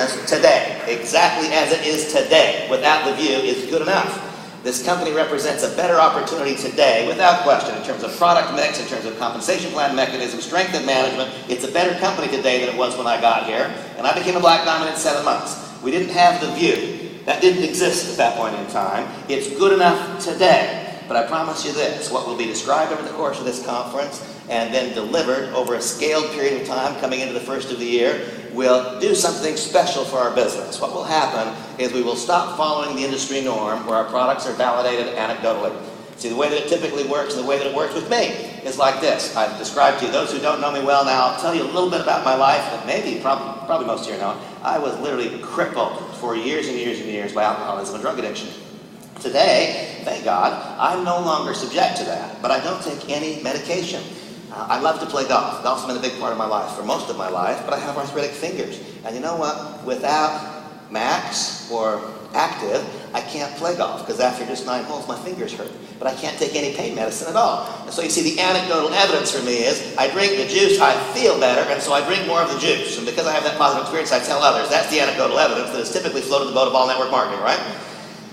business today, exactly as it is today, without the view, is good enough. This company represents a better opportunity today, without question, in terms of product mix, in terms of compensation plan mechanism, strength of management. It's a better company today than it was when I got here, and I became a Black Diamond in 7 months. We didn't have the view. That didn't exist at that point in time. It's good enough today, but I promise you this, what will be described over the course of this conference and then delivered over a scaled period of time coming into the first of the year will do something special for our business. What will happen is we will stop following the industry norm where our products are validated anecdotally. See, the way that it typically works and the way that it works with me is like this. I've described to you, those who don't know me well now, I'll tell you a little bit about my life, and maybe, probably most of you know, I was literally crippled for years and years and years by alcoholism and drug addiction. Today, thank God, I'm no longer subject to that, but I don't take any medication. I love to play golf. Golf's been a big part of my life for most of my life, but I have arthritic fingers. And you know what? Without Max or Active, I can't play golf because after just 9 holes, my fingers hurt. But I can't take any pain medicine at all. And so you see, the anecdotal evidence for me is I drink the juice, I feel better, and so I drink more of the juice. And because I have that positive experience, I tell others. That's the anecdotal evidence that has typically floated the boat of all network marketing, right?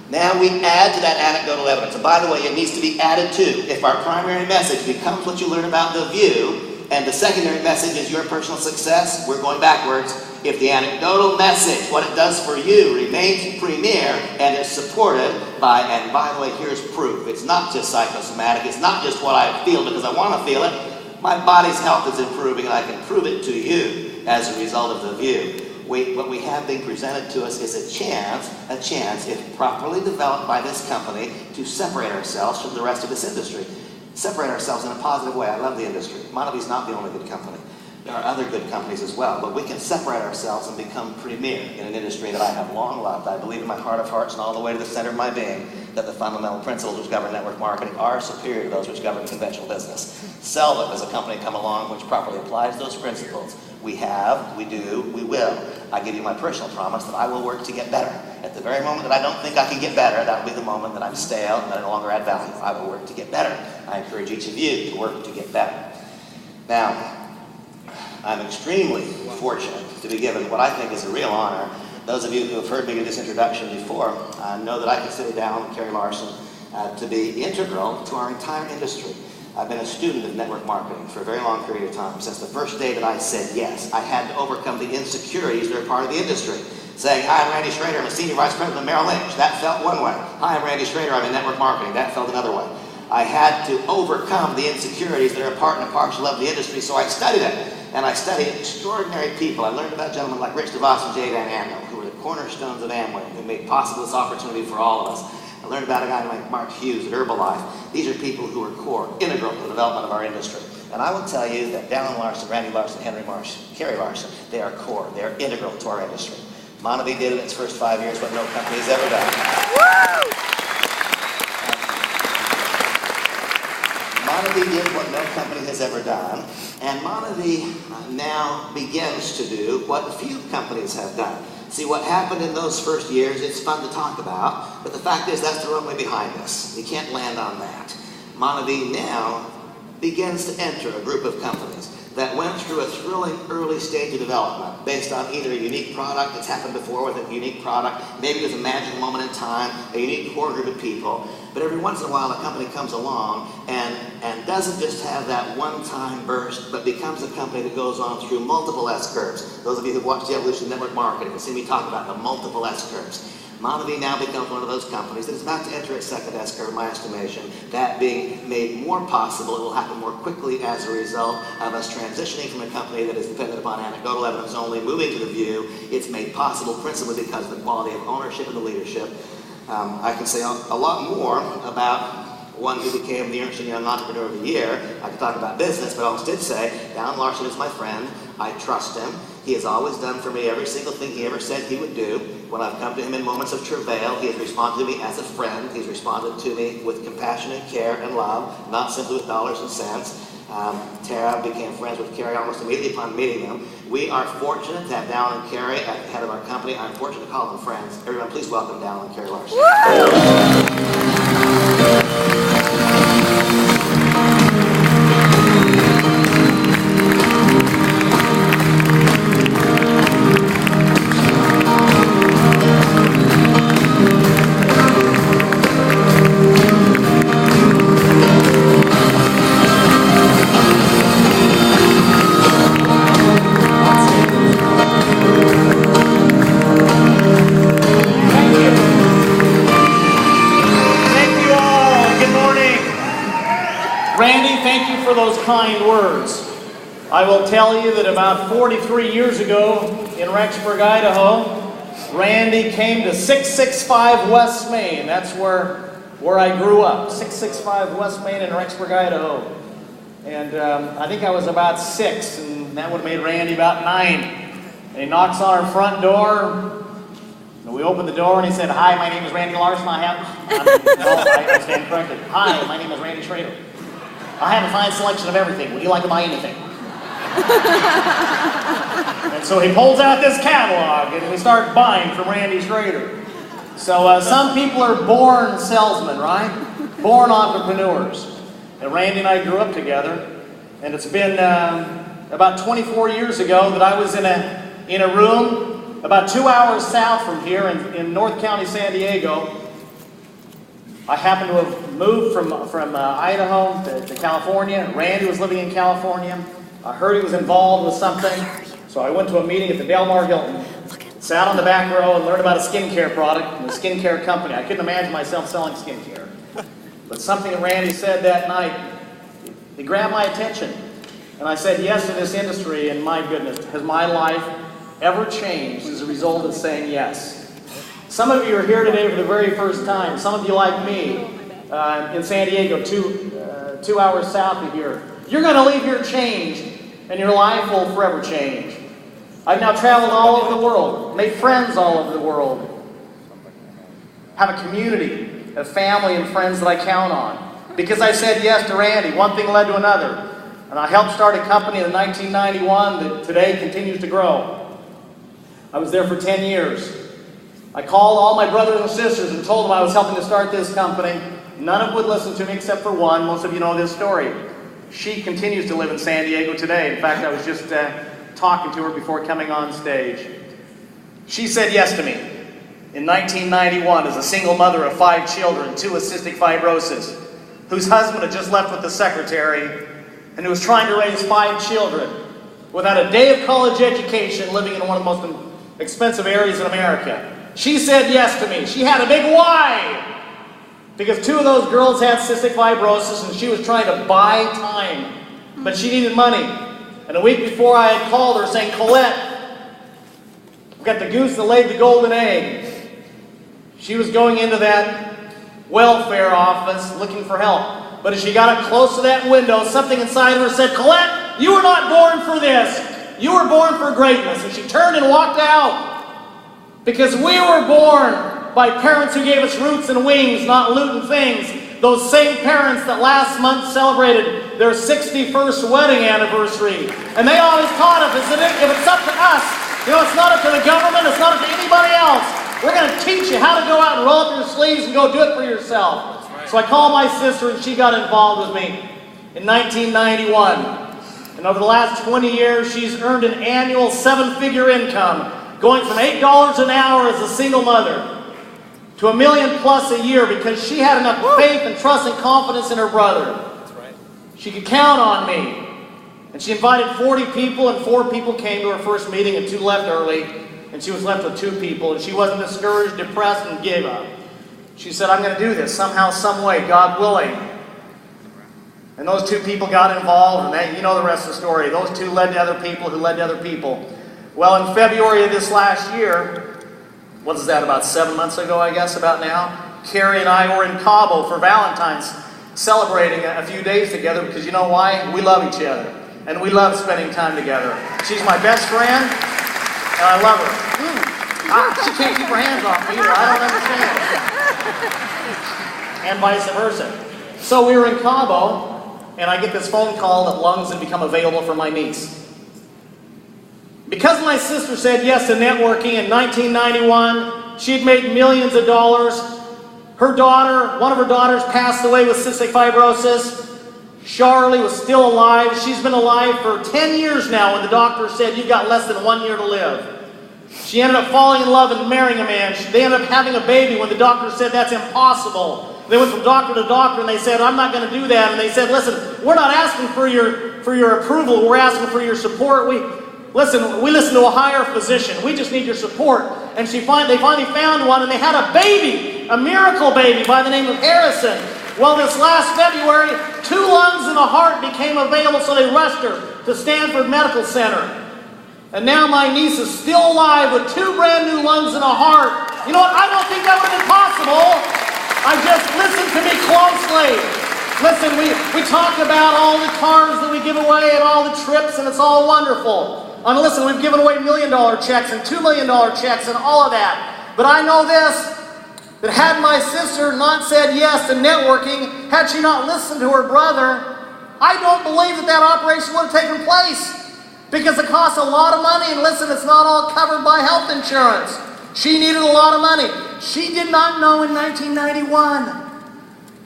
Now we add to that anecdotal evidence. And by the way, it needs to be added to. If our primary message becomes what you learn about the view, and the secondary message is your personal success, we're going backwards. If the anecdotal message, what it does for you, remains premier and is supported by, and by the way, here's proof. It's not just psychosomatic. It's not just what I feel because I want to feel it. My body's health is improving, and I can prove it to you as a result of the view. What we have being presented to us is a chance, if properly developed by this company, to separate ourselves from the rest of this industry. Separate ourselves in a positive way. I love the industry. Monavie's not the only good company. There are other good companies as well, but we can separate ourselves and become premier in an industry that I have long loved. I believe in my heart of hearts and all the way to the center of my being that the fundamental principles which govern network marketing are superior to those which govern conventional business. Seldom has a company come along which properly applies those principles. We have, we do, we will. I give you my personal promise that I will work to get better. At the very moment that I don't think I can get better, that will be the moment that I'm stale and that I no longer add value. I will work to get better. I encourage each of you to work to get better. Now, I'm extremely fortunate to be given what I think is a real honor. Those of you who have heard me do this introduction before know that I consider Dallin and Kerry Larson to be integral to our entire industry. I've been a student of network marketing for a very long period of time. Since the first day that I said yes, I had to overcome the insecurities that are part of the industry. Saying, hi, I'm Randy Schrader, I'm a senior vice president of Merrill Lynch. That felt one way. Hi, I'm Randy Schrader, I'm in network marketing. That felt another way. I had to overcome the insecurities that are a part and a parcel of the industry, so I studied it. And I studied extraordinary people. I learned about gentlemen like Rich DeVos and Jay Van Andel, who were the cornerstones of Amway, who made possible this opportunity for all of us. I learned about a guy like Mark Hughes at Herbalife. These are people who are core, integral to the development of our industry. And I will tell you that Dallin Larson, Randy Larson, Henry Marsh, Kerry Larson, they are core, they are integral to our industry. Monavie did in its first 5 years what no company has ever done. Monavie did what no company has ever done, and Monavie now begins to do what few companies have done. See, what happened in those first years, it's fun to talk about, but the fact is that's the runway behind us. We can't land on that. Monavie now begins to enter a group of companies that went through a thrilling early stage of development based on either a unique product that's happened before with a unique product, maybe it was a magical moment in time, a unique core group of people, but every once in a while a company comes along and doesn't just have that one-time burst, but becomes a company that goes on through multiple S-curves. Those of you who've watched the evolution of network marketing have seen me talk about the multiple S-curves. Monavie now becomes one of those companies that is about to enter its second S-curve, in my estimation. That being made more possible, it will happen more quickly as a result of us transitioning from a company that is dependent upon anecdotal evidence only, moving to the view. It's made possible principally because of the quality of ownership and the leadership. I can say a lot more about one who became the Ernst & Young Entrepreneur of the Year. I could talk about business, but I always did say, Dallin Larson is my friend. I trust him. He has always done for me every single thing he ever said he would do. When I've come to him in moments of travail, he has responded to me as a friend. He's responded to me with compassion and care and love, not simply with dollars and cents. Tara became friends with Kerry almost immediately upon meeting them. We are fortunate to have Dallin and Kerry at the head of our company. I'm fortunate to call them friends. Everyone, please welcome Dallin and Kerry Larson. kind words. I will tell you that about 43 years ago in Rexburg, Idaho, Randy came to 665 West Main. That's where I grew up. 665 West Main in Rexburg, Idaho. And I think I was about 6, and that would have made Randy about 9. And he knocks on our front door. And we opened the door, and he said, "Hi, my name is Randy Larson. I stand corrected. Hi, my name is Randy Schrader. I have a fine selection of everything. Would you like to buy anything?" And so he pulls out this catalog, and we start buying from Randy Schrader. So some people are born salesmen, right? Born entrepreneurs. And Randy and I grew up together, and it's been about 24 years ago that I was in a room about 2 hours south from here in North County, San Diego. I happened to have moved from Idaho to California. Randy was living in California. I heard he was involved with something, so I went to a meeting at the Del Mar Hilton, sat on the back row and learned about a skincare product and a skincare company. I couldn't imagine myself selling skincare. But something that Randy said that night, it grabbed my attention. And I said yes to this industry, and my goodness, has my life ever changed as a result of saying yes? Some of you are here today for the very first time. Some of you, like me, in San Diego, 2 hours south of here. You're going to leave here changed, and your life will forever change. I've now traveled all over the world, made friends all over the world, have a community of family and friends that I count on. Because I said yes to Randy, one thing led to another. And I helped start a company in 1991 that today continues to grow. I was there for 10 years. I called all my brothers and sisters and told them I was helping to start this company. None of them would listen to me except for one. Most of you know this story. She continues to live in San Diego today. In fact, I was just talking to her before coming on stage. She said yes to me in 1991 as a single mother of 5 children, 2 with cystic fibrosis, whose husband had just left with the secretary, and who was trying to raise 5 children without a day of college education, living in one of the most expensive areas in America. She said yes to me. She had a big why, because 2 of those girls had cystic fibrosis, and she was trying to buy time, but she needed money. And a week before, I had called her saying, "Colette, we've got the goose that laid the golden egg." She was going into that welfare office looking for help. But as she got up close to that window, something inside her said, "Colette, you were not born for this. You were born for greatness." And she turned and walked out. Because we were born by parents who gave us roots and wings, not loot and things. Those same parents that last month celebrated their 61st wedding anniversary. And they always taught us that if it's up to us, it's not up to the government, it's not up to anybody else. We're going to teach you how to go out and roll up your sleeves and go do it for yourself. So I called my sister, and she got involved with me in 1991. And over the last 20 years, she's earned an annual 7-figure income, going from $8 an hour as a single mother to $1 million plus a year, because she had enough faith and trust and confidence in her brother. She could count on me. And she invited 40 people, and 4 people came to her first meeting, and 2 left early. And she was left with 2 people, and she wasn't discouraged, depressed, and gave up. She said, "I'm going to do this somehow, some way, God willing." And those 2 people got involved, and you know the rest of the story. Those 2 led to other people who led to other people. Well, in February of this last year, what is that, about 7 months ago, I guess, about now, Carrie and I were in Cabo for Valentine's, celebrating a few days together, because you know why? We love each other, and we love spending time together. She's my best friend, and I love her. She can't keep her hands off me either. I don't understand. And vice versa. So we were in Cabo, and I get this phone call that lungs had become available for my niece. Because my sister said yes to networking in 1991, she had made millions of dollars. Her daughter, one of her daughters, passed away with cystic fibrosis. Charlie was still alive. She's been alive for 10 years now when the doctor said, "You've got less than 1 year to live." She ended up falling in love and marrying a man. They ended up having a baby when the doctor said that's impossible. They went from doctor to doctor, and they said, "I'm not going to do that." And they said, "Listen, we're not asking for your approval. We're asking for your support. We listen to a higher physician. We just need your support." And they finally found one, and they had a baby, a miracle baby by the name of Harrison. Well, this last February, 2 lungs and a heart became available, so they rushed her to Stanford Medical Center. And now my niece is still alive with 2 brand new lungs and a heart. You know what? I don't think that would have been possible. Listen to me closely. Listen, we talk about all the cars that we give away and all the trips, and it's all wonderful. And listen, we've given away $1 million checks and $2 million checks and all of that. But I know this, that had my sister not said yes to networking, had she not listened to her brother, I don't believe that operation would have taken place. Because it costs a lot of money, and listen, it's not all covered by health insurance. She needed a lot of money. She did not know in 1991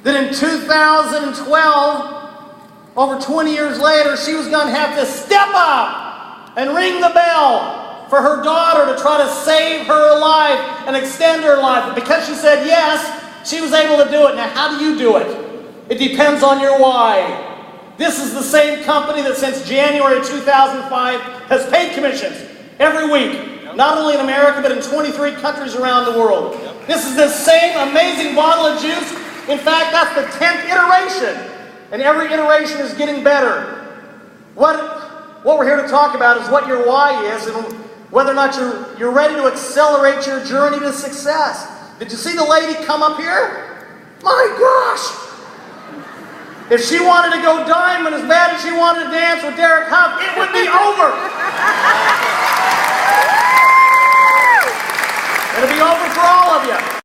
that in 2012, over 20 years later, she was going to have to step up and ring the bell for her daughter to try to save her life and extend her life. But because she said yes, she was able to do it. Now, how do you do it? It depends on your why. This is the same company that since January 2005 has paid commissions every week, not only in America, but in 23 countries around the world. This is the same amazing bottle of juice. In fact, that's the 10th iteration, and every iteration is getting better. What we're here to talk about is what your why is and whether or not you're ready to accelerate your journey to success. Did you see the lady come up here? My gosh! If she wanted to go diamond as bad as she wanted to dance with Derek Huff, it would be over.